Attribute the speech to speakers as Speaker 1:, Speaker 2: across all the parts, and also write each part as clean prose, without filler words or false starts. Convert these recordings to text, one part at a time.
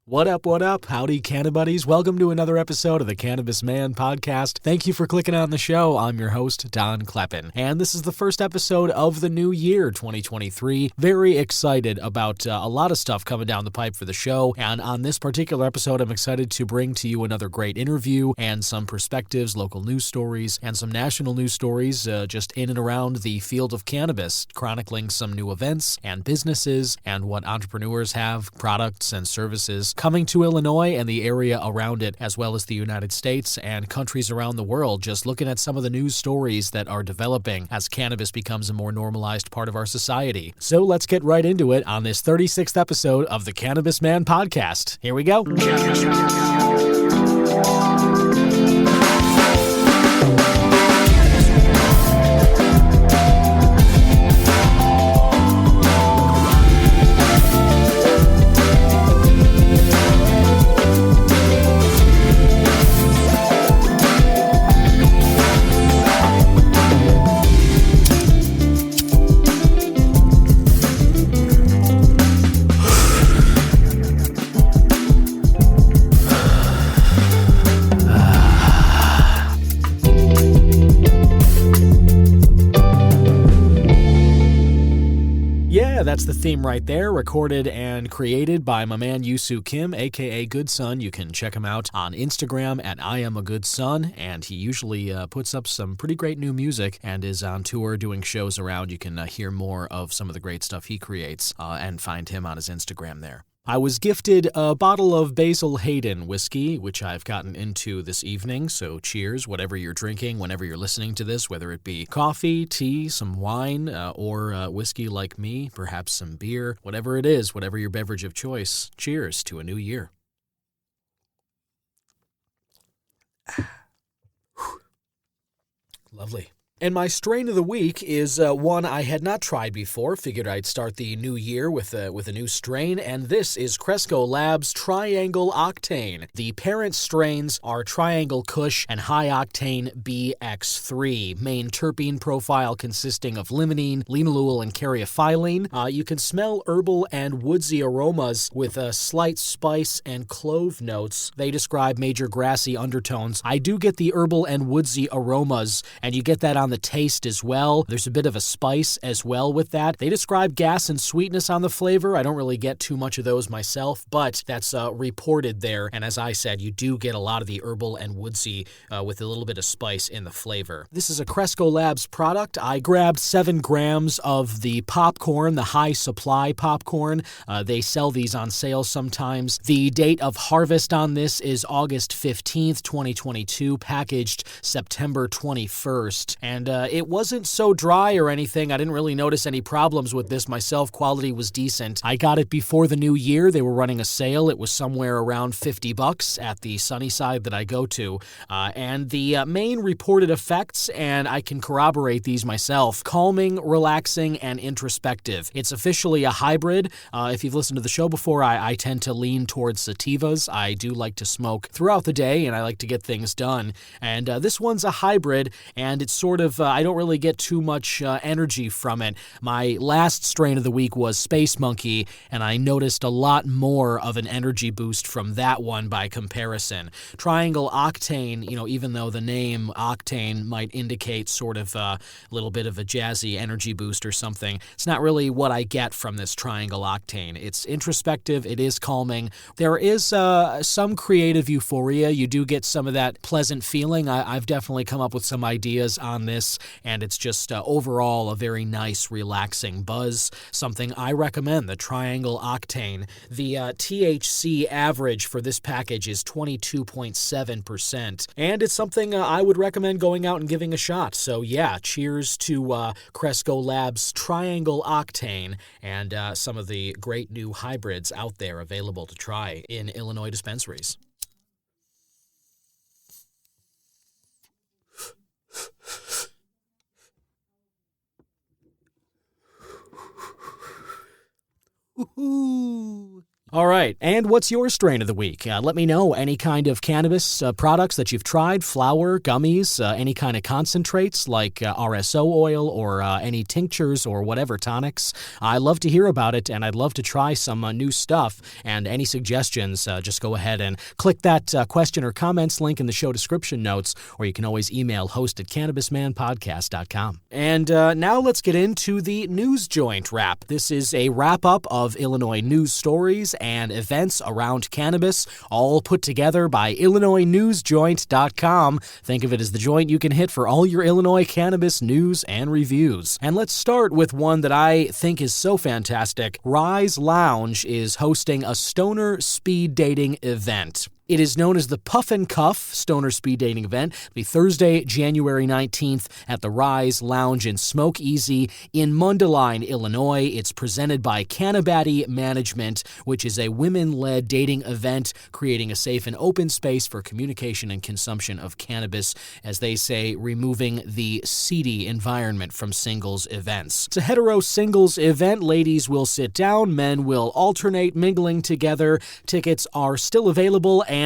Speaker 1: What up, what up? Howdy, Cannabuddies. Welcome to another episode of the Cannabis Man podcast. Thank you for clicking on the show. I'm your host, Don Kleppen, and this is the first episode of the new year, 2023. Very excited about a lot of stuff coming down the pipe for the show, and on this particular episode, I'm excited to bring to you another great interview and some perspectives, local news stories, and some national news stories just in and around the field of cannabis, chronicling some new events and businesses and what entrepreneurs have, products and services coming to Illinois and the area around it, as well as the United States and countries around the world, just looking at some of the news stories that are developing as cannabis becomes a more normalized part of our society. So let's get right into it on this 36th episode of the Cannabis Man podcast. Here we go. That's the theme right there, recorded and created by my man Yusu Kim, aka Good Son. You can check him out on Instagram at I Am a Good Son, and he usually puts up some pretty great new music and is on tour doing shows around. You can hear more of some of the great stuff he creates and find him on his Instagram there. I was gifted a bottle of Basil Hayden whiskey, which I've gotten into this evening, so cheers, whatever you're drinking, whenever you're listening to this, whether it be coffee, tea, some wine, or whiskey like me, perhaps some beer, whatever it is, whatever your beverage of choice, cheers to a new year. Lovely. And my strain of the week is one I had not tried before. Figured I'd start the new year with a new strain, and this is Cresco Labs Triangle Octane. The parent strains are Triangle Kush and High Octane BX3. Main terpene profile consisting of limonene, linalool, and caryophyllene. You can smell herbal and woodsy aromas with a slight spice and clove notes. They describe major grassy undertones. I do get the herbal and woodsy aromas, and you get that on the taste as well. There's a bit of a spice as well with that. They describe gas and sweetness on the flavor. I don't really get too much of those myself, but that's reported there. And as I said, you do get a lot of the herbal and woodsy with a little bit of spice in the flavor. This is a Cresco Labs product. I grabbed 7 grams of the popcorn, the high supply popcorn. They sell these on sale sometimes. The date of harvest on this is August 15th, 2022, packaged September 21st. And it wasn't so dry or anything. I didn't really notice any problems with this myself. Quality was decent. I got it before the new year. They were running a sale. It was somewhere around $50 at the Sunnyside that I go to. And the main reported effects, and I can corroborate these myself, calming, relaxing, and introspective. It's officially a hybrid. If you've listened to the show before, I tend to lean towards sativas. I do like to smoke throughout the day, and I like to get things done. And this one's a hybrid, and it's sort of, I don't really get too much energy from it. My last strain of the week was Space Monkey, and I noticed a lot more of an energy boost from that one by comparison. Triangle Octane, even though the name Octane might indicate sort of a little bit of a jazzy energy boost or something, it's not really what I get from this Triangle Octane. It's introspective, it is calming. There is some creative euphoria. You do get some of that pleasant feeling. I've definitely come up with some ideas on this, and it's just overall a very nice, relaxing buzz. Something I recommend, the Triangle Octane. The THC average for this package is 22.7%, and it's something I would recommend going out and giving a shot. So yeah, cheers to Cresco Labs Triangle Octane and some of the great new hybrids out there available to try in Illinois dispensaries. Woohoo! All right, and what's your strain of the week? Let me know any kind of cannabis products that you've tried, flour, gummies, any kind of concentrates like RSO oil or any tinctures or whatever, tonics. I love to hear about it, and I'd love to try some new stuff. And any suggestions, just go ahead and click that question or comments link in the show description notes, or you can always email host@cannabismanpodcast.com. And now let's get into the News Joint wrap. This is a wrap-up of Illinois news stories and events around cannabis, all put together by IllinoisNewsJoint.com. Think of it as the joint you can hit for all your Illinois cannabis news and reviews. And let's start with one that I think is so fantastic. Rise Lounge is hosting a stoner speed dating event. It is known as the Puff and Cuff Stoner Speed Dating Event. It'll be Thursday, January 19th at the Rise Lounge in Smoke Easy in Mundelein, Illinois. It's presented by Cannabati Management, which is a women-led dating event creating a safe and open space for communication and consumption of cannabis, as they say, removing the seedy environment from singles events. It's a hetero singles event. Ladies will sit down, men will alternate mingling together. Tickets are still available, and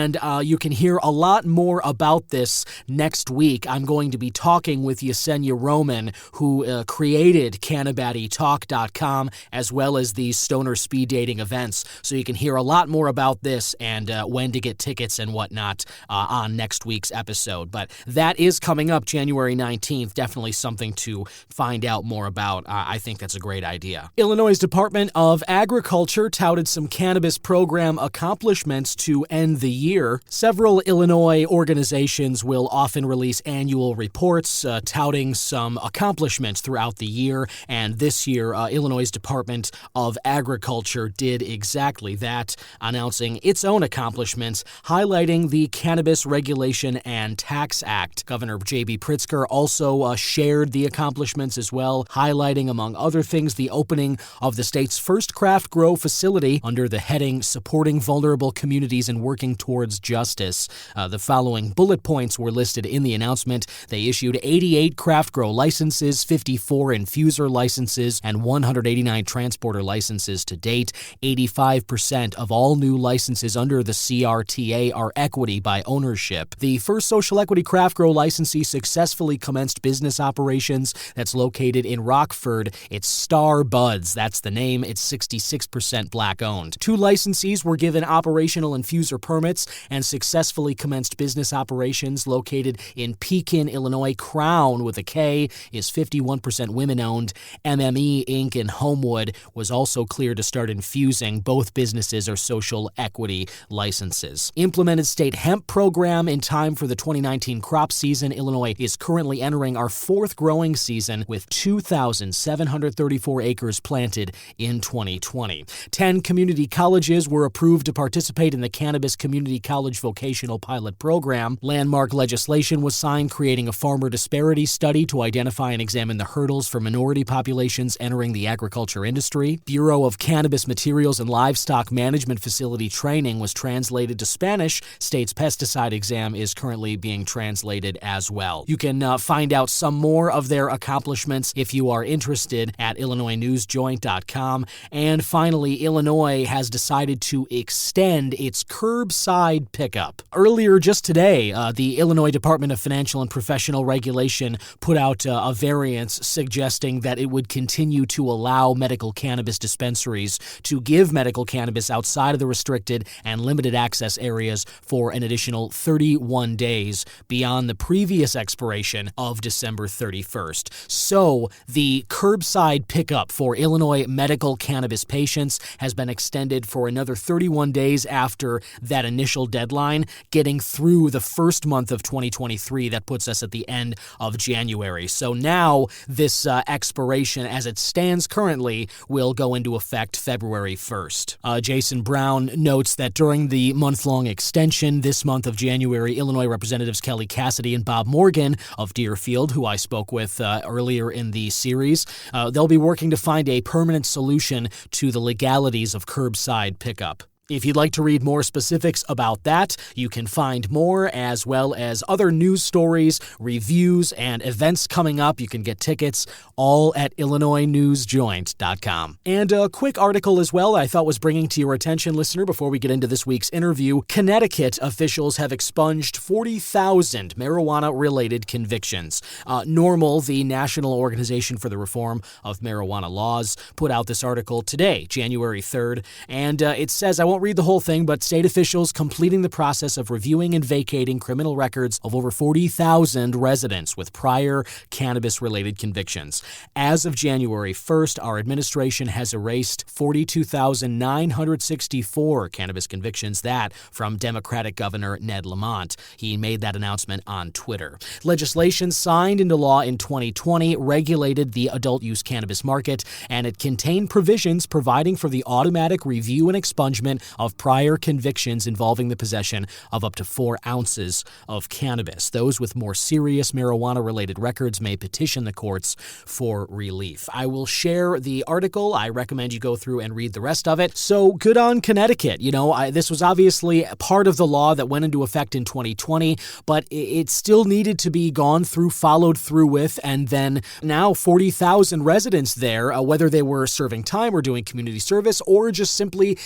Speaker 1: you can hear a lot more about this next week. I'm going to be talking with Yesenia Roman, who created CannabatiTalk.com, as well as these stoner speed dating events. So you can hear a lot more about this and when to get tickets and whatnot on next week's episode. But that is coming up January 19th. Definitely something to find out more about. I think that's a great idea. Illinois' Department of Agriculture touted some cannabis program accomplishments to end the year. Several Illinois organizations will often release annual reports touting some accomplishments throughout the year, and this year, Illinois' Department of Agriculture did exactly that, announcing its own accomplishments, highlighting the Cannabis Regulation and Tax Act. Governor J.B. Pritzker also shared the accomplishments as well, highlighting, among other things, the opening of the state's first craft grow facility under the heading Supporting Vulnerable Communities and Working Towards Justice. The following bullet points were listed in the announcement. They issued 88 craft grow licenses, 54 infuser licenses, and 189 transporter licenses to date. 85% of all new licenses under the CRTA are equity by ownership. The first social equity craft grow licensee successfully commenced business operations. That's located in Rockford. It's Star Buds. That's the name. It's 66% black owned. 2 licensees were given operational infuser permits and successfully commenced business operations located in Pekin, Illinois. Crown, with a K, is 51% women-owned. MME Inc. in Homewood was also cleared to start infusing. Both businesses are social equity licenses. Implemented state hemp program in time for the 2019 crop season. Illinois is currently entering our 4th growing season with 2,734 acres planted in 2020. 10 community colleges were approved to participate in the Cannabis Community College Vocational Pilot Program. Landmark legislation was signed creating a farmer disparity study to identify and examine the hurdles for minority populations entering the agriculture industry. Bureau of Cannabis Materials and Livestock Management Facility training was translated to Spanish. State's pesticide exam is currently being translated as well. You can find out some more of their accomplishments if you are interested at IllinoisNewsJoint.com. And finally, Illinois has decided to extend its curbside pickup. Earlier just today, the Illinois Department of Financial and Professional Regulation put out a variance suggesting that it would continue to allow medical cannabis dispensaries to give medical cannabis outside of the restricted and limited access areas for an additional 31 days beyond the previous expiration of December 31st. So the curbside pickup for Illinois medical cannabis patients has been extended for another 31 days after that initial deadline, getting through the first month of 2023. That puts us at the end of January. So now this expiration, as it stands currently, will go into effect February 1st. Jason Brown notes that during the month-long extension this month of January, Illinois Representatives Kelly Cassidy and Bob Morgan of Deerfield, who I spoke with earlier in the series, they'll be working to find a permanent solution to the legalities of curbside pickup. If you'd like to read more specifics about that, you can find more as well as other news stories, reviews, and events coming up. You can get tickets all at IllinoisNewsJoint.com. And a quick article as well I thought was bringing to your attention, listener, before we get into this week's interview. Connecticut officials have expunged 40,000 marijuana-related convictions. NORML, the National Organization for the Reform of Marijuana Laws, put out this article today, January 3rd, and it says, I won't read the whole thing, but state officials completing the process of reviewing and vacating criminal records of over 40,000 residents with prior cannabis-related convictions. As of January 1st, our administration has erased 42,964 cannabis convictions, that from Democratic Governor Ned Lamont. He made that announcement on Twitter. Legislation signed into law in 2020 regulated the adult-use cannabis market, and it contained provisions providing for the automatic review and expungement of prior convictions involving the possession of up to 4 ounces of cannabis. Those with more serious marijuana-related records may petition the courts for relief. I will share the article. I recommend you go through and read the rest of it. So good on Connecticut. This was obviously part of the law that went into effect in 2020, but it still needed to be gone through, followed through with, and then now 40,000 residents there, whether they were serving time or doing community service or just simply,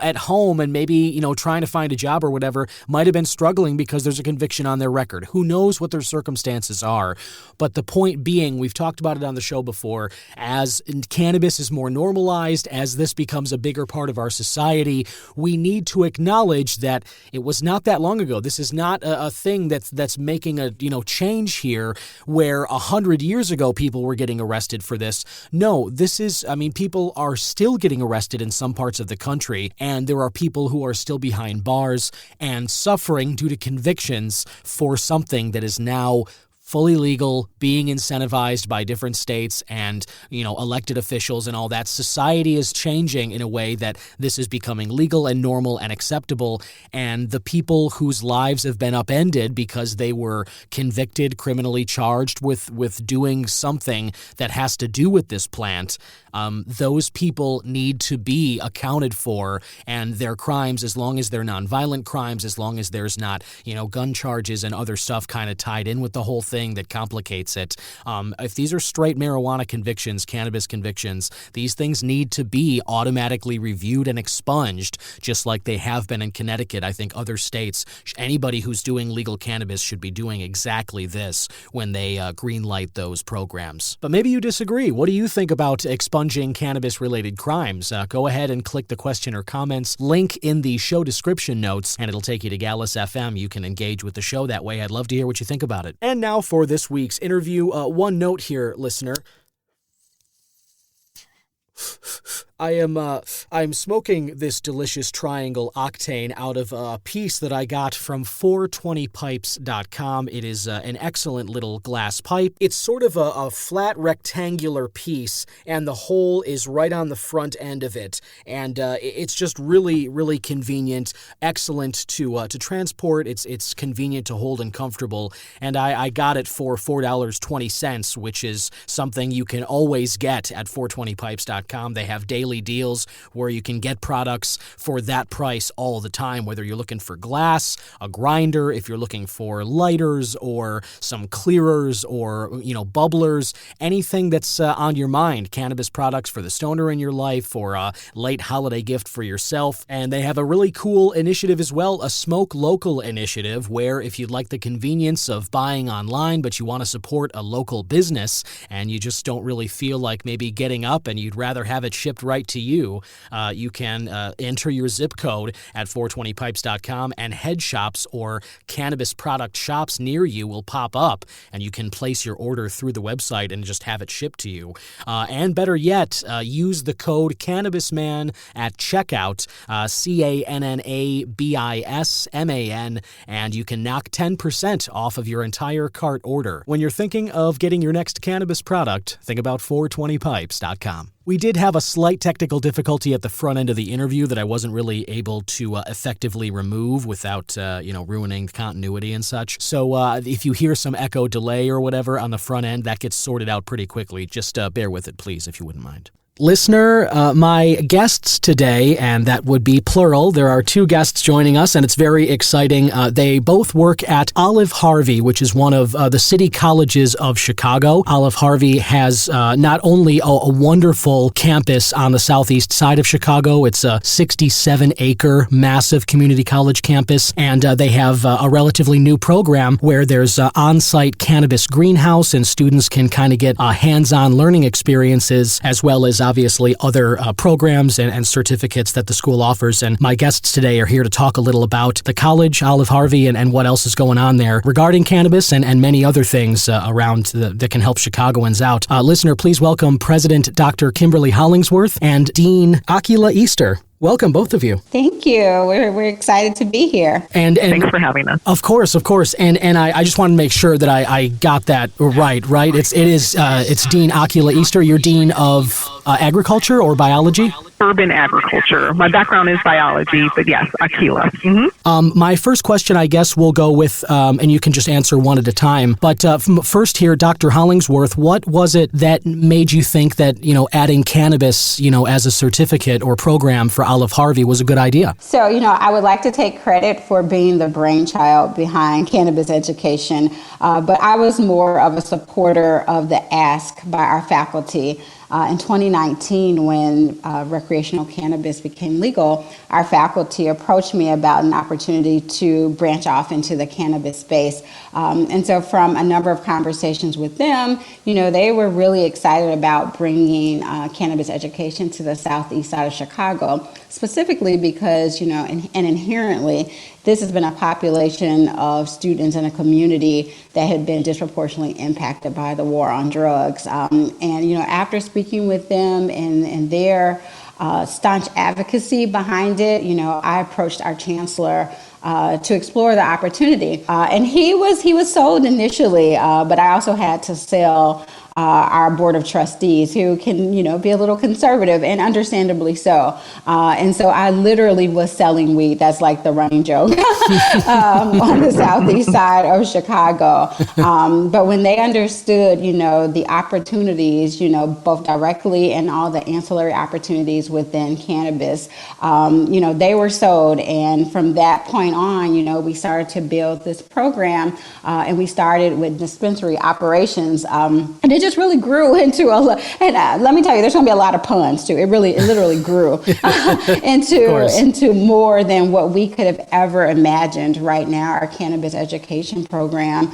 Speaker 1: at home and maybe, trying to find a job or whatever, might have been struggling because there's a conviction on their record. Who knows what their circumstances are? But the point being, we've talked about it on the show before, as cannabis is more normalized, as this becomes a bigger part of our society, we need to acknowledge that it was not that long ago. This is not a thing that's making a, change here where 100 years ago people were getting arrested for this. No, this is, people are still getting arrested in some parts of the country, and there are people who are still behind bars and suffering due to convictions for something that is now fully legal, being incentivized by different states and, elected officials and all that. Society is changing in a way that this is becoming legal and normal and acceptable. And the people whose lives have been upended because they were convicted, criminally charged with doing something that has to do with this plant, those people need to be accounted for, and their crimes, as long as they're nonviolent crimes, as long as there's not, gun charges and other stuff kind of tied in with the whole thing that complicates it. If these are straight marijuana convictions, cannabis convictions, these things need to be automatically reviewed and expunged, just like they have been in Connecticut. I think other states, anybody who's doing legal cannabis should be doing exactly this when they greenlight those programs. But maybe you disagree. What do you think about expunging cannabis-related crimes? Go ahead and click the question or comments link in the show description notes, and it'll take you to Gallus FM. You can engage with the show that way. I'd love to hear what you think about it. And now for this week's interview, one note here, listener. I'm smoking this delicious triangle octane out of a piece that I got from 420pipes.com. It is an excellent little glass pipe. It's sort of a flat rectangular piece, and the hole is right on the front end of it. And it's just really, really convenient, excellent to transport. It's convenient to hold and comfortable. And I got it for $4.20, which is something you can always get at 420pipes.com. They have daily deals where you can get products for that price all the time, whether you're looking for glass, a grinder, if you're looking for lighters or some clearers or, bubblers, anything that's on your mind, cannabis products for the stoner in your life or a late holiday gift for yourself. And they have a really cool initiative as well, a Smoke Local initiative, where if you'd like the convenience of buying online, but you want to support a local business and you just don't really feel like maybe getting up and you'd rather have it shipped right to you, you can enter your zip code at 420pipes.com, and head shops or cannabis product shops near you will pop up, and you can place your order through the website and just have it shipped to you. And better yet, use the code CannabisMan at checkout, CANNABISMAN, and you can knock 10% off of your entire cart order. When you're thinking of getting your next cannabis product, think about 420pipes.com. We did have a slight technical difficulty at the front end of the interview that I wasn't really able to effectively remove without, ruining continuity and such. So if you hear some echo delay or whatever on the front end, that gets sorted out pretty quickly. Just bear with it, please, if you wouldn't mind. Listener, my guests today, and that would be plural, there are two guests joining us, and it's very exciting. They both work at Olive Harvey, which is one of the city colleges of Chicago. Olive Harvey has not only a wonderful campus on the southeast side of Chicago, it's a 67-acre massive community college campus, and they have a relatively new program where there's an on-site cannabis greenhouse, and students can kind of get hands-on learning experiences, as well as obviously other programs and certificates that the school offers. And my guests today are here to talk a little about the college, Olive Harvey, and what else is going on there regarding cannabis and many other things around that can help Chicagoans out. Listener, please welcome President Dr. Kimberly Hollingsworth and Dean Akilah Easter. Welcome, both of you.
Speaker 2: Thank you. We're excited to be here.
Speaker 3: And thanks for having us.
Speaker 1: Of course. And I just want to make sure that I got that right? It's Dean Akilah Easter. You're Dean of Agriculture or Biology?
Speaker 3: Urban agriculture. My background is biology, but yes, Akilah. Mm-hmm.
Speaker 1: My first question, I guess, will go with, and you can just answer one at a time. But first here, Dr. Hollingsworth, what was it that made you think that, adding cannabis, as a certificate or program for Olive Harvey was a good idea?
Speaker 2: So, I would like to take credit for being the brainchild behind cannabis education, but I was more of a supporter of the ask by our faculty. In 2019, when recreational cannabis became legal, our faculty approached me about an opportunity to branch off into the cannabis space. And so from a number of conversations with them, they were really excited about bringing cannabis education to the southeast side of Chicago, specifically because, and inherently, this has been a population of students in a community that had been disproportionately impacted by the war on drugs. After speaking with them and their staunch advocacy behind it, I approached our chancellor to explore the opportunity. And he was sold initially, but I also had to sell our board of trustees, who can, be a little conservative, and understandably so. And so I literally was selling weed. That's like the running joke on the southeast side of Chicago. But when they understood, the opportunities, both directly and all the ancillary opportunities within cannabis, they were sold. And from that point on, we started to build this program, and we started with dispensary operations. And it just really grew into let me tell you, there's going to be a lot of puns too. It literally grew into more than what we could have ever imagined. Right now, our cannabis education program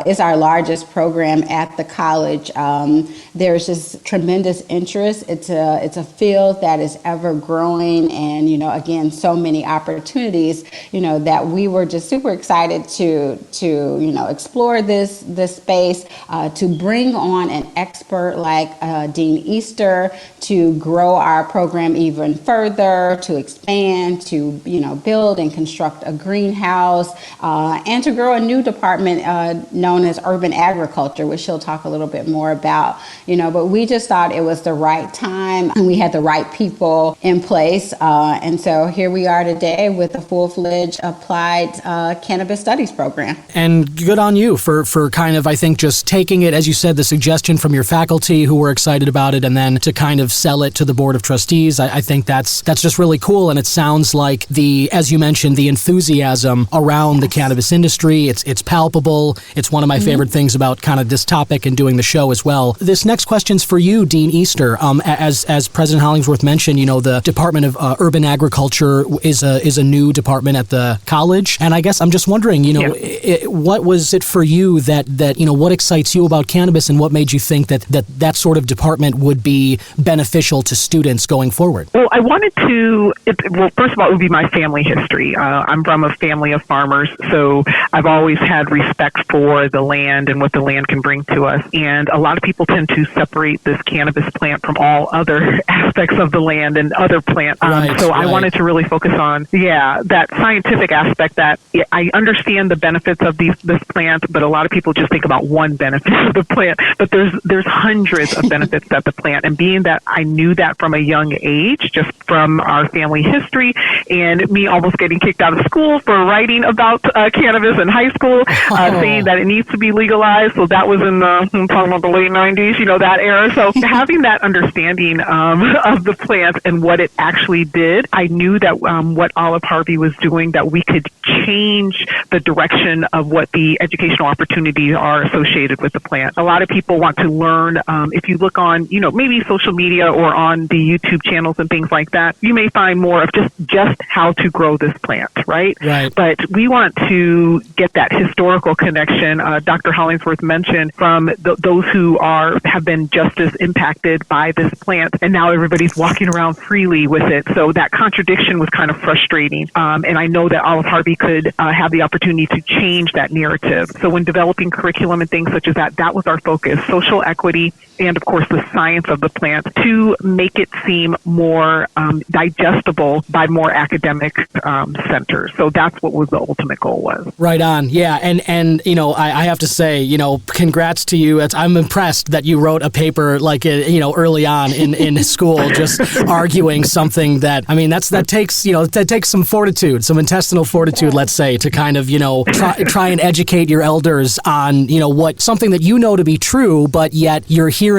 Speaker 2: is our largest program at the college. There's just tremendous interest. It's a field that is ever growing, and again, so many opportunities. That we were just super excited to explore this space, to bring on an expert like Dean Easter to grow our program even further, to expand, to build and construct a greenhouse, and to grow a new department known as urban agriculture, which she'll talk a little bit more about. But we just thought it was the right time, and we had the right people in place, and so here we are today with a full-fledged applied cannabis studies program.
Speaker 1: And good on you for kind of, I think, just taking it, as you said, the suggestion from your faculty who were excited about it, and then to kind of sell it to the board of trustees. I think that's just really cool, and it sounds like as you mentioned, the enthusiasm around the cannabis industry. It's palpable. It's one of my favorite things about kind of this topic and doing the show as well. This next question's for you, Dean Easter. As President Hollingsworth mentioned, the Department of Urban Agriculture is a new department at the college, and I guess I'm just wondering, what was it for you that what excites you about cannabis, and what made you think that sort of department would be beneficial to students going forward?
Speaker 3: Well, I wanted to, first of all, it would be my family history. I'm from a family of farmers, so I've always had respect for the land and what the land can bring to us. And a lot of people tend to separate this cannabis plant from all other aspects of the land and other plants. I wanted to really focus on, that scientific aspect, that I understand the benefits of this plant, but a lot of people just think about one benefit of the plant. But there's hundreds of benefits that the plant, and being that I knew that from a young age, just from our family history and me almost getting kicked out of school for writing about cannabis in high school, saying that it needs to be legalized. So that was in I'm talking about the late 90s, that era. So having that understanding of the plant and what it actually did, I knew that what Olive Harvey was doing, that we could change the direction of what the educational opportunities are associated with the plant. A lot of people want to learn. If you look on, maybe social media or on the YouTube channels and things like that, you may find more of just how to grow this plant, right?
Speaker 1: Right.
Speaker 3: But we want to get that historical connection. Dr. Hollingsworth mentioned from those who have been just as impacted by this plant, and now everybody's walking around freely with it. So that contradiction was kind of frustrating. And I know that Olive Harvey could have the opportunity to change that narrative. So when developing curriculum and things such as that was our focus: social equity and, of course, the science of the plant, to make it seem more digestible by more academic centers. So that's what was the ultimate goal was.
Speaker 1: Right on. Yeah. And I have to say, congrats to you. I'm impressed that you wrote a paper like, early on in school, just arguing something that takes some fortitude, some intestinal fortitude, let's say, to kind of, try and educate your elders on, something that to be true, but yet you're hearing,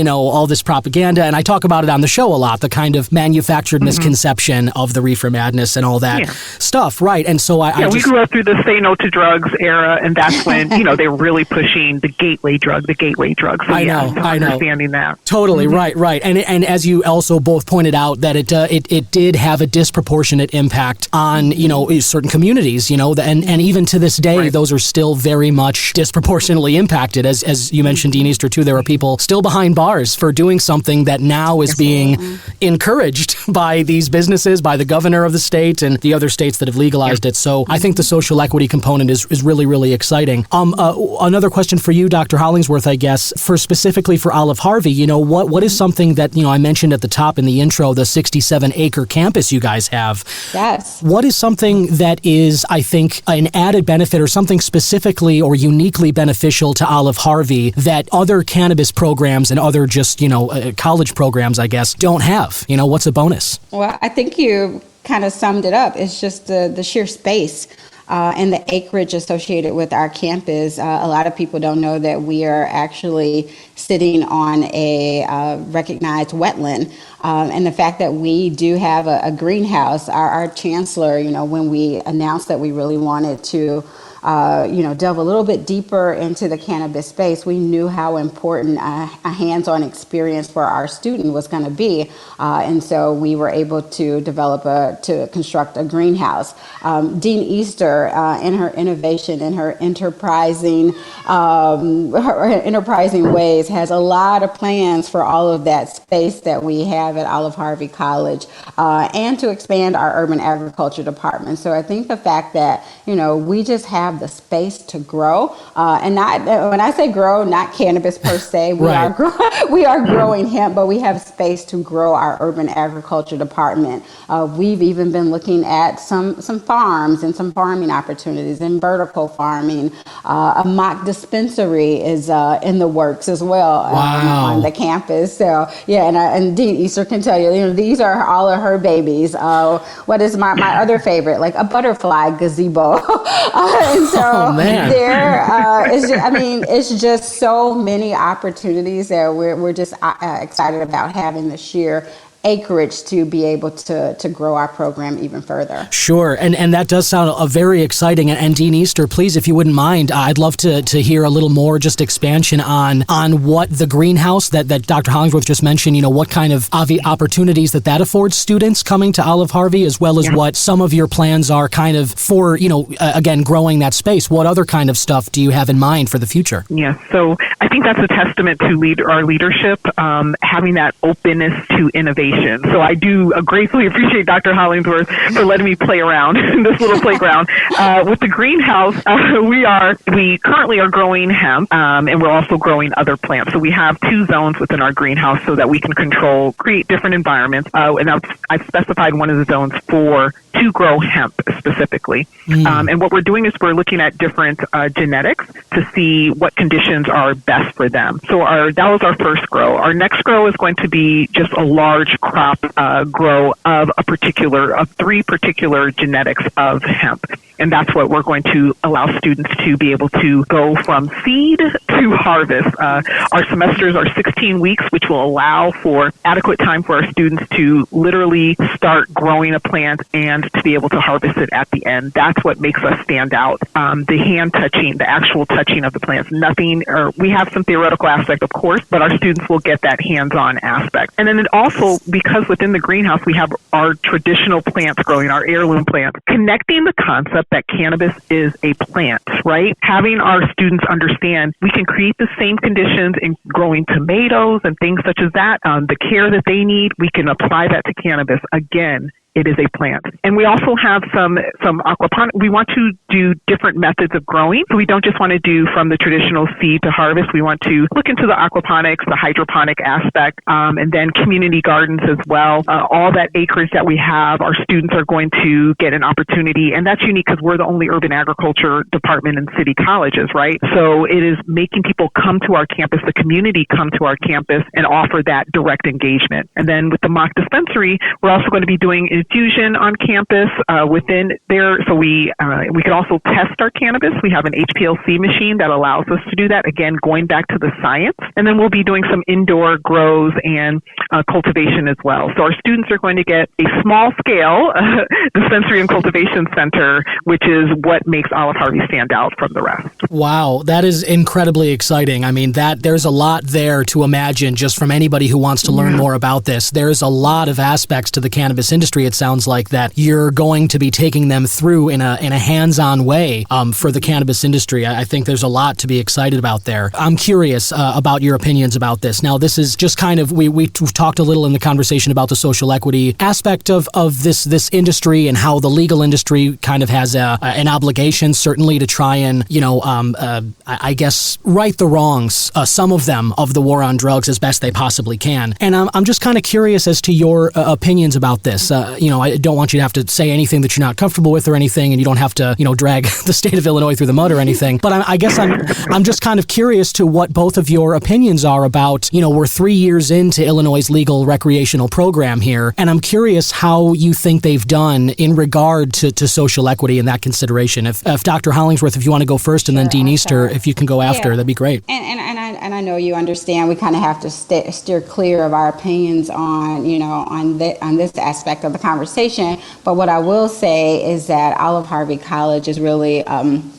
Speaker 1: all this propaganda. And I talk about it on the show a lot, the kind of manufactured misconception of the reefer madness and all that stuff. Right. And so we
Speaker 3: grew up through the say no to drugs era, and that's when, they were really pushing the gateway drug. So
Speaker 1: I know.
Speaker 3: Understanding that.
Speaker 1: Totally. Right. And as you also both pointed out, that it did have a disproportionate impact on, certain communities, and even to this day, those are still very much disproportionately impacted. As you mentioned, Dean Easter, too, there are people still behind bars for doing something that now is being encouraged by these businesses, by the governor of the state and the other states that have legalized it. So I think the social equity component is really, really exciting. Another question for you, Dr. Hollingsworth, I guess, specifically for Olive Harvey, what is something that, I mentioned at the top in the intro, the 67-acre campus you guys have.
Speaker 2: Yes.
Speaker 1: What is something that is, I think, an added benefit or something specifically or uniquely beneficial to Olive Harvey that other cannabis programs and other just, college programs, I guess, don't have? What's a bonus?
Speaker 2: Well, I think you kind of summed it up. It's just the sheer space and the acreage associated with our campus. A lot of people don't know that we are actually sitting on a recognized wetland. And the fact that we do have a greenhouse, our chancellor, when we announced that we really wanted to delve a little bit deeper into the cannabis space, we knew how important a hands-on experience for our student was going to be. And so we were able to to construct a greenhouse. Dean Easter, in her innovation, in her enterprising ways, has a lot of plans for all of that space that we have at Olive Harvey College, and to expand our urban agriculture department. So I think the fact that, we just have the space to grow, and not, when I say grow, not cannabis per se, we are growing hemp, but we have space to grow our urban agriculture department. We've even been looking at some farms and some farming opportunities and vertical farming. A mock dispensary is in the works as well on the campus. So and Dean Easter can tell you, these are all of her babies. What is my other favorite, like a butterfly gazebo. And so it's just so many opportunities that we're just excited about having the sheer acreage to be able to grow our program even further.
Speaker 1: Sure, and that does sound very exciting. And Dean Easter, please, if you wouldn't mind, I'd love to hear a little more just expansion on what the greenhouse that Dr. Hollingsworth just mentioned, what kind of opportunities that affords students coming to Olive Harvey, as well as what some of your plans are kind of for, again, growing that space. What other kind of stuff do you have in mind for the future?
Speaker 3: Yeah, so I think that's a testament to our leadership, having that openness to innovation cultivation. So I do gratefully appreciate Dr. Hollingsworth for letting me play around in this little playground. With the greenhouse, we currently are growing hemp, and we're also growing other plants. So we have 2 zones within our greenhouse so that we can create different environments. And I've specified one of the zones to grow hemp specifically. And what we're doing is we're looking at different genetics to see what conditions are best for them. So that was our first grow. Our next grow is going to be just a large crop grow of 3 particular genetics of hemp. And that's what we're going to allow students to be able to go from seed to harvest. Our semesters are 16 weeks, which will allow for adequate time for our students to literally start growing a plant and to be able to harvest it at the end. That's what makes us stand out. The hand touching, the actual touching of the plants. We have some theoretical aspect, of course, but our students will get that hands-on aspect. And then it also, because within the greenhouse, we have our traditional plants growing, our heirloom plants, connecting the concept that cannabis is a plant, right? Having our students understand we can create the same conditions in growing tomatoes and things such as that, the care that they need, we can apply that to cannabis. Again, it is a plant. And we also have some aquaponic. We want to do different methods of growing. So we don't just want to do from the traditional seed to harvest. We want to look into the aquaponics, the hydroponic aspect, and then community gardens as well. All that acreage that we have, our students are going to get an opportunity. And that's unique because we're the only urban agriculture department in city colleges, right? So it is making people come to our campus, the community come to our campus and offer that direct engagement. And then with the mock dispensary, we're also going to be doing infusion on campus within there. So we can also test our cannabis. We have an HPLC machine that allows us to do that. Again, going back to the science. And then we'll be doing some indoor grows and cultivation as well. So our students are going to get a small scale dispensary and cultivation center, which is what makes Olive Harvey stand out from the rest.
Speaker 1: Wow, that is incredibly exciting. I mean, there's a lot there to imagine just from anybody who wants to learn more about this. There's a lot of aspects to the cannabis industry. It sounds like that you're going to be taking them through in a hands-on way for the cannabis industry. I think there's a lot to be excited about there. I'm curious about your opinions about this. Now, this is just kind of, we've talked a little in the conversation about the social equity aspect of this industry and how the legal industry kind of has an obligation certainly to try and, I guess, right the wrongs, some of them, of the war on drugs as best they possibly can. And I'm just kind of curious as to your opinions about this. I don't want you to have to say anything that you're not comfortable with or anything, and you don't have to, drag the state of Illinois through the mud or anything. But I guess I'm just kind of curious to what both of your opinions are about, we're 3 years into Illinois' legal recreational program here, and I'm curious how you think they've done in regard to social equity and that consideration. If Dr. Hollingsworth, if you want to go first, and then Dean Easter, if you can go after, that'd be great.
Speaker 2: And I know you understand we kind of have to steer clear of our opinions on this aspect of the conversation. But what I will say is that Olive Harvey College is really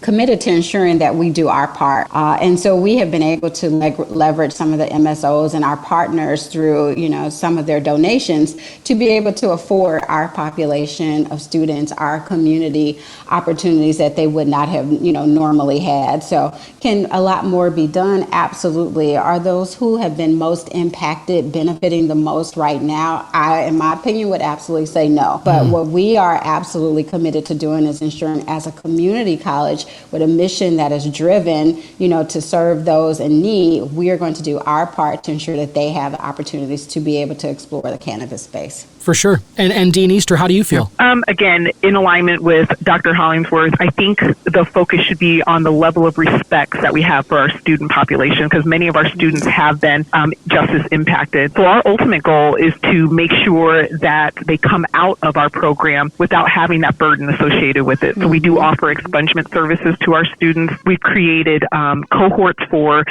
Speaker 2: committed to ensuring that we do our part. And so we have been able to leverage some of the MSOs and our partners through, some of their donations to be able to afford our population of students, our community opportunities that they would not have, normally had. So can a lot more be done? Absolutely. Are those who have been most impacted benefiting the most right now? I, in my opinion, would absolutely say no. But what we are absolutely committed to doing is ensuring as a community college with a mission that is driven, to serve those in need, we are going to do our part to ensure that they have the opportunities to be able to explore the cannabis space.
Speaker 1: For sure. And Dean Easter, how do you feel?
Speaker 3: Again, in alignment with Dr. Hollingsworth, I think the focus should be on the level of respect that we have for our student population, because many of our students have been just as impacted. So our ultimate goal is to make sure that they come out of our program without having that burden associated with it. So we do offer expungement services to our students. We've created cohorts for,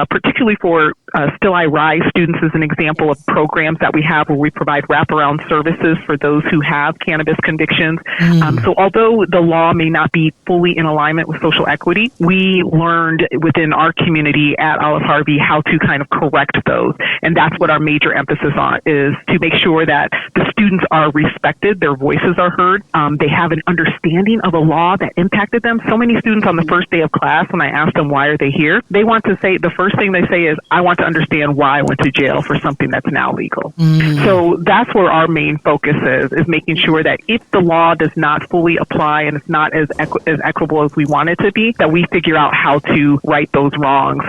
Speaker 3: particularly for Still I Rise students as an example of programs that we have where we provide wraparound services for those who have cannabis convictions. So although the law may not be fully in alignment with social equity, we learned within our community at Olive Harvey how to kind of correct those. And that's what our major emphasis on is, to make sure that the students are respected, their voices are heard, they have an understanding of a law that impacted them. So many students on the first day of class, when I ask them why are they here, they want to say, the first thing they say is, I want to understand why I went to jail for something that's now legal. So that's where our main focus is making sure that if the law does not fully apply and it's not as equitable as we want it to be, that we figure out how to right those wrongs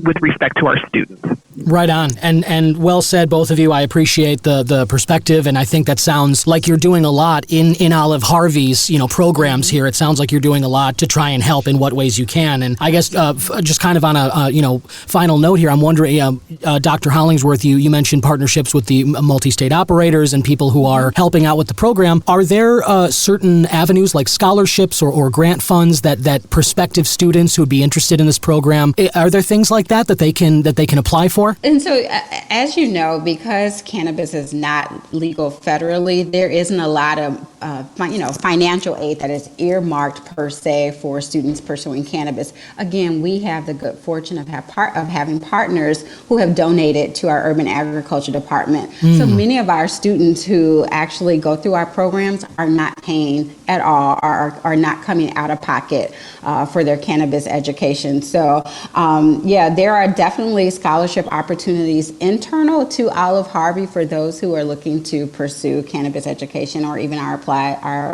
Speaker 3: with respect to our students.
Speaker 1: Right on. And well said, both of you. I appreciate the perspective, and I think that sounds like you're doing a lot in Olive Harvey's, programs here. It sounds like you're doing a lot to try and help in what ways you can. And I guess just kind of on a final note here, I'm wondering, Dr. Hollingsworth, you mentioned partnerships with the multi-state operators and people who are helping out with the program. Are there certain avenues like scholarships or grant funds that prospective students who would be interested in this program, are there things like that they can apply for?
Speaker 2: And so, as you know, because cannabis is not legal federally, there isn't a lot of financial aid that is earmarked per se for students pursuing cannabis. Again, we have the good fortune of having partners who have donated to our urban agriculture department. So many of our students who actually go through our programs are not paying at all, are not coming out of pocket for their cannabis education. So there are definitely scholarship opportunities internal to Olive Harvey for those who are looking to pursue cannabis education or even our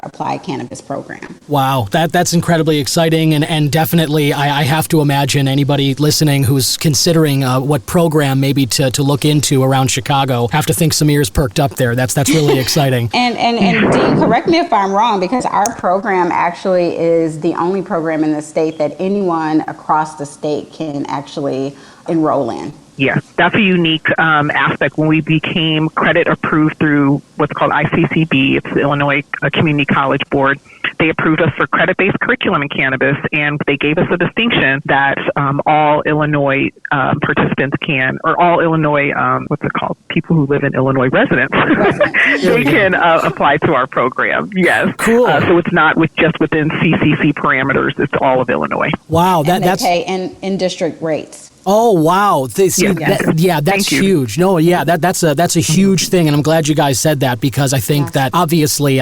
Speaker 2: applied cannabis program.
Speaker 1: Wow, that's incredibly exciting, and definitely I have to imagine anybody listening who's considering what program maybe to look into around Chicago have to think some ears perked up there. That's really exciting.
Speaker 2: And Dean, correct me if I'm wrong, because our program actually is the only program in the state that anyone across the state can actually enroll in.
Speaker 3: Yes, that's a unique aspect. When we became credit approved through what's called ICCB, it's the Illinois Community College Board, they approved us for credit-based curriculum in cannabis, and they gave us a distinction that all Illinois participants can, or all Illinois, people who live in Illinois residents, they can apply to our program. Yes.
Speaker 1: Cool.
Speaker 3: So it's not just within CCC parameters, it's all of Illinois.
Speaker 1: Wow.
Speaker 2: That's pay in district rates.
Speaker 1: Oh, wow. That's huge. No, yeah, that's a huge thing. And I'm glad you guys said that, because I think that obviously,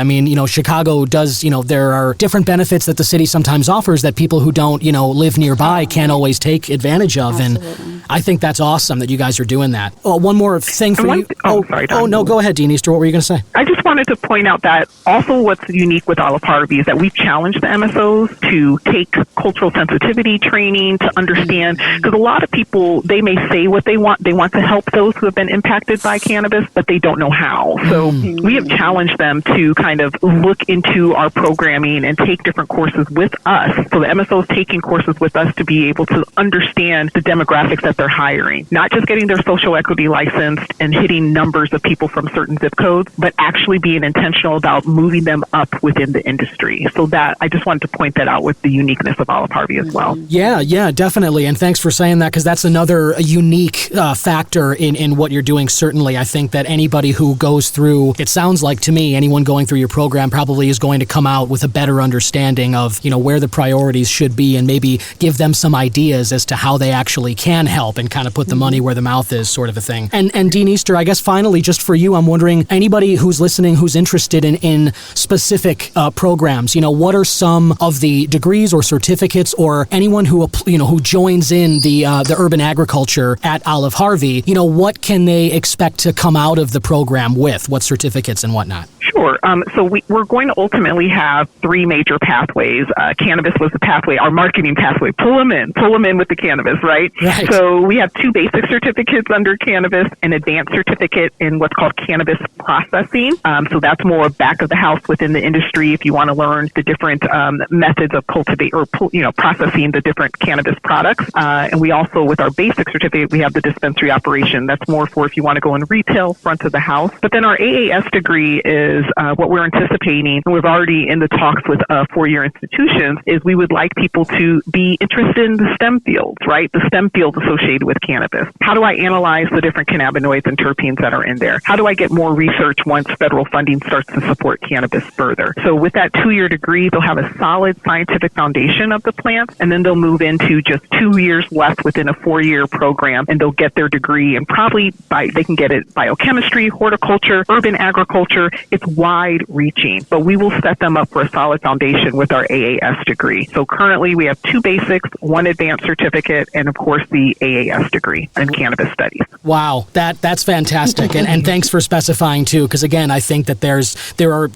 Speaker 1: Chicago does, there are different benefits that the city sometimes offers that people who don't, live nearby can't always take advantage of.
Speaker 2: Absolutely.
Speaker 1: And I think that's awesome that you guys are doing that. Oh, one more thing for you.
Speaker 3: Sorry, Tom.
Speaker 1: No, go ahead, Dean Easter. What were you going to say?
Speaker 3: I just wanted to point out that also what's unique with Olive Harvey is that we've challenged the MSOs to take cultural sensitivity training to understand, because a lot of people, they may say what they want to help those who have been impacted by cannabis, but they don't know how. So we have challenged them to kind of look into our programming and take different courses with us. So the MSOs taking courses with us to be able to understand the demographics that they're hiring, not just getting their social equity licensed and hitting numbers of people from certain zip codes, but actually being intentional about moving them up within the industry. So that, I just wanted to point that out with the uniqueness of Olive Harvey as well.
Speaker 1: Yeah, definitely. And thanks for saying that, because that's another unique factor in what you're doing. Certainly, I think that anybody who goes through, it sounds like to me, anyone going through your program probably is going to come out with a better understanding of, where the priorities should be, and maybe give them some ideas as to how they actually can help and kind of put the money where the mouth is, sort of a thing. And Dean Easter, I guess finally, just for you, I'm wondering, anybody who's listening who's interested in specific programs, what are some of the degrees or certificates, or anyone who joins in the urban agriculture at Olive Harvey, what can they expect to come out of the program with? What certificates and whatnot?
Speaker 3: Sure. So we're going to ultimately have three major pathways. Cannabis was the pathway, our marketing pathway. Pull them in with the cannabis, right? So we have two basic certificates under cannabis, an advanced certificate in what's called cannabis processing. So that's more back of the house within the industry if you want to learn the different methods of cultivate or processing the different cannabis products. And we also, with our basic certificate, we have the dispensary operation. That's more for if you want to go in retail, front of the house. But then our AAS degree is what we're anticipating, and we're already in the talks with four-year institutions, is we would like people to be interested in the STEM fields, right? The STEM fields associated associated with cannabis? How do I analyze the different cannabinoids and terpenes that are in there? How do I get more research once federal funding starts to support cannabis further? So with that 2-year degree, they'll have a solid scientific foundation of the plants, and then they'll move into just 2 years left within a 4-year program, and they'll get their degree, and probably they can get it biochemistry, horticulture, urban agriculture. It's wide reaching, but we will set them up for a solid foundation with our AAS degree. So currently we have 2 basics, 1 advanced certificate, and of course the AAS degree in cannabis studies.
Speaker 1: Wow, that's fantastic, and thanks for specifying too, because again, I think that there are,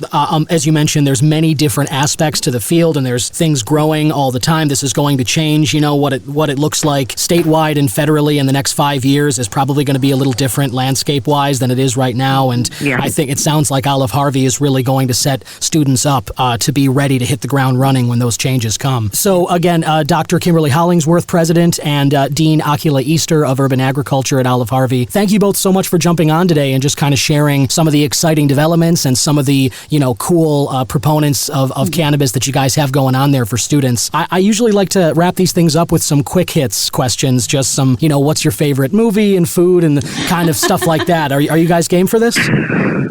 Speaker 1: as you mentioned, there's many different aspects to the field, and there's things growing all the time. This is going to change. What it looks like statewide and federally in the next 5 years is probably going to be a little different landscape-wise than it is right now, and I think it sounds like Olive Harvey is really going to set students up to be ready to hit the ground running when those changes come. So again, Dr. Kimberly Hollingsworth, President, and Dean Akilah Easter of Urban Agriculture at Olive Harvey, thank you both so much for jumping on today and just kind of sharing some of the exciting developments and some of the cool proponents of cannabis that you guys have going on there for students. I usually like to wrap these things up with some quick hits questions, just some, what's your favorite movie and food and kind of stuff like that. Are you guys game for this?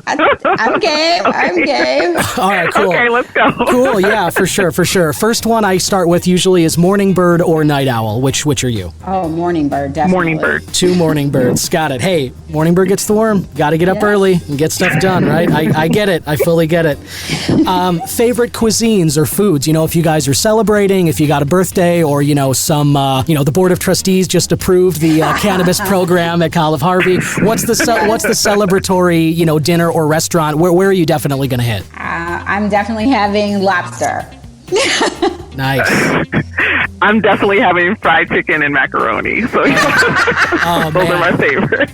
Speaker 2: I'm game. I'm game.
Speaker 1: All right, cool.
Speaker 3: Okay, let's go.
Speaker 1: Cool, yeah, for sure. First one I start with usually is morning bird or night owl. Which are you?
Speaker 2: Oh, morning bird, definitely.
Speaker 3: Morning bird.
Speaker 1: 2 morning birds. Got it. Hey, morning bird gets the worm. Got to get up early and get stuff done, right? I get it. I fully get it. Favorite cuisines or foods? If you guys are celebrating, if you got a birthday, or the board of trustees just approved the cannabis program at Olive Harvey. What's the celebratory dinner or restaurant? Where are you definitely going to hit?
Speaker 2: I'm definitely having lobster.
Speaker 1: Nice.
Speaker 3: I'm definitely having fried chicken and macaroni. So those are my favorite.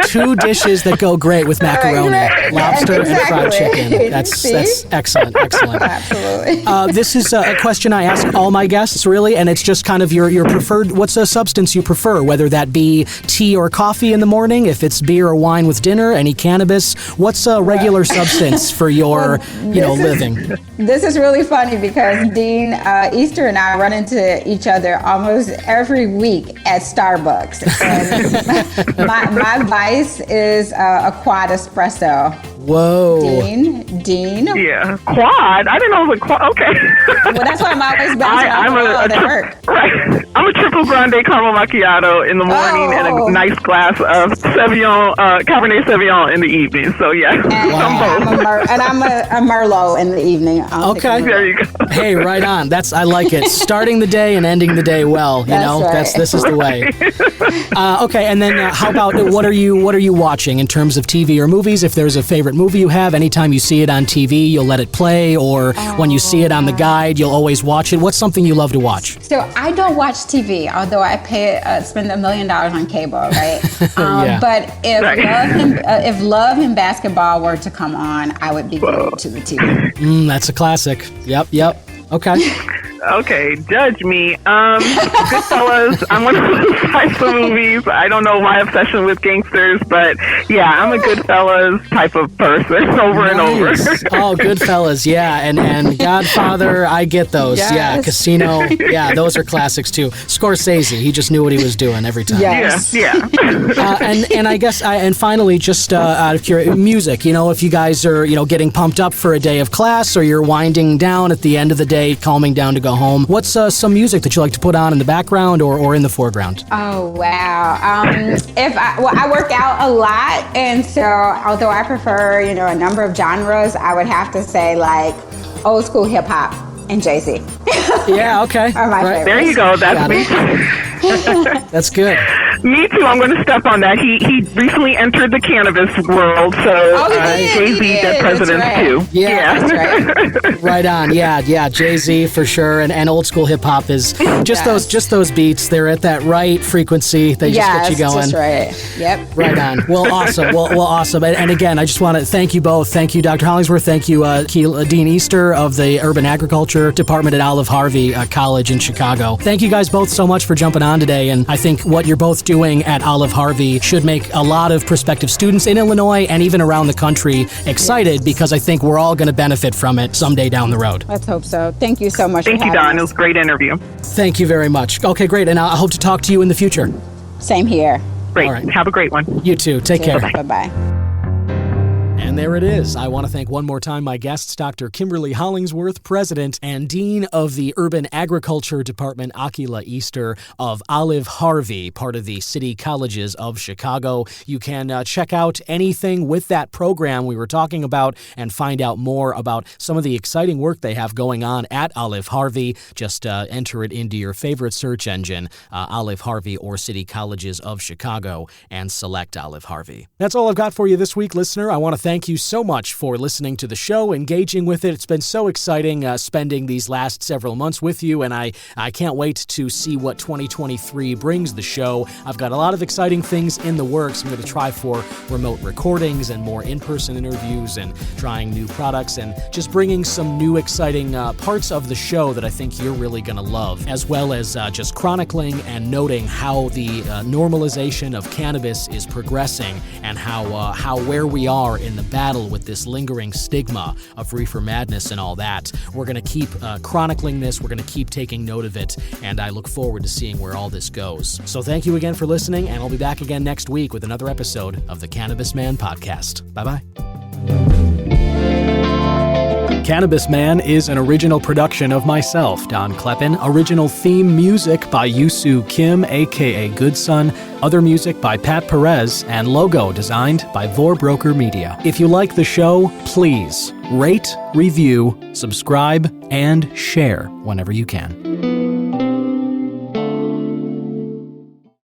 Speaker 1: Two dishes that go great with macaroni: lobster and fried chicken. That's excellent.
Speaker 2: Absolutely.
Speaker 1: This is a question I ask all my guests, really, and it's just kind of your preferred. What's a substance you prefer, whether that be tea or coffee in the morning, if it's beer or wine with dinner, any cannabis? What's a regular substance for your living?
Speaker 2: This is really funny because Dean Easter and I run into each other almost every week at Starbucks. And my vice is a quad espresso.
Speaker 1: Whoa.
Speaker 2: Dean?
Speaker 3: Yeah. Quad? I didn't know it was a quad. Okay.
Speaker 2: Well, that's why I'm always bouncing
Speaker 3: right. I'm a triple grande caramel macchiato in the morning and a nice glass of Cabernet Sauvignon in the evening. So, yeah.
Speaker 2: And I'm a Merlot in the evening.
Speaker 1: Okay.
Speaker 3: There you go.
Speaker 1: Hey, right on. I like it. Starting the day and ending the day well. This is the way. Okay, and then how about what are you watching in terms of TV or movies? If there's a favorite movie you have, anytime you see it on TV, you'll let it play, or when you see it on the guide, you'll always watch it. What's something you love to watch?
Speaker 2: So I don't watch TV, although I spend $1 million on cable, right? But if Love and Basketball were to come on, I would be glued to the TV.
Speaker 1: That's a classic. Yep. Okay.
Speaker 3: Okay, judge me. Goodfellas. I'm one of those types of movies. I don't know my obsession with gangsters, but yeah, I'm a Goodfellas type of person over and over.
Speaker 1: Oh, Goodfellas, yeah, and Godfather. I get those. Yes. Yeah, Casino. Yeah, those are classics too. Scorsese. He just knew what he was doing every time.
Speaker 2: Yes.
Speaker 3: Yeah.
Speaker 1: And I guess and finally, just out of curiosity, music. If you guys are getting pumped up for a day of class, or you're winding down at the end of the day, calming down to go home, what's some music that you like to put on in the background or in the foreground?
Speaker 2: Oh, wow. I work out a lot, and so although I prefer, a number of genres, I would have to say like old school hip hop and Jay-Z.
Speaker 1: Yeah, okay.
Speaker 2: Are my favorites.
Speaker 3: There you go. That's me.
Speaker 1: That's good.
Speaker 3: Me too. I'm going to step on that. He recently entered the cannabis world, so Jay-Z did presidents too.
Speaker 1: Yeah,
Speaker 2: that's right.
Speaker 1: Right on. Yeah, Jay-Z for sure. And old school hip hop is just those beats. They're at that right frequency. They just get you going.
Speaker 2: Just right. Yep.
Speaker 1: Right on. Well, awesome. Well, awesome. And again, I just want to thank you both. Thank you, Dr. Hollingsworth. Thank you, Dean Easter of the Urban Agriculture Department at Olive Harvey College in Chicago. Thank you guys both so much for jumping on today. And I think what you're both doing at Olive Harvey should make a lot of prospective students in Illinois and even around the country excited, because I think we're all going to benefit from it someday down the road.
Speaker 2: Let's hope so. Thank you so much.
Speaker 3: Thank you, Don. It was a great interview.
Speaker 1: Thank you very much. Okay, great. And I hope to talk to you in the future.
Speaker 2: Same here.
Speaker 3: Great.
Speaker 1: All right.
Speaker 3: Have a great one.
Speaker 1: You too. Take care.
Speaker 2: Bye-bye.
Speaker 1: And there it is. I want to thank one more time my guests, Dr. Kimberly Hollingsworth, President and Dean of the Urban Agriculture Department, Akilah Easter of Olive Harvey, part of the City Colleges of Chicago. You can check out anything with that program we were talking about and find out more about some of the exciting work they have going on at Olive Harvey. Just enter it into your favorite search engine, Olive Harvey or City Colleges of Chicago, and select Olive Harvey. That's all I've got for you this week, listener. I want to thank you so much for listening to the show, engaging with it. It's been so exciting spending these last several months with you, and I can't wait to see what 2023 brings the show. I've got a lot of exciting things in the works. I'm going to try for remote recordings and more in-person interviews and trying new products and just bringing some new exciting parts of the show that I think you're really going to love, as well as just chronicling and noting how the normalization of cannabis is progressing and how where we are in the battle with this lingering stigma of reefer madness and all that. We're going to keep chronicling this. We're going to keep taking note of it, and I look forward to seeing where all this goes. So thank you again for listening, and I'll be back again next week with another episode of the Cannabis Man Podcast. Bye-bye. Cannabis Man is an original production of myself, Don Kleppen. Original theme music by Yusu Kim, a.k.a. Goodson. Other music by Pat Perez, and logo designed by Vorbroker Media. If you like the show, please rate, review, subscribe, and share whenever you can.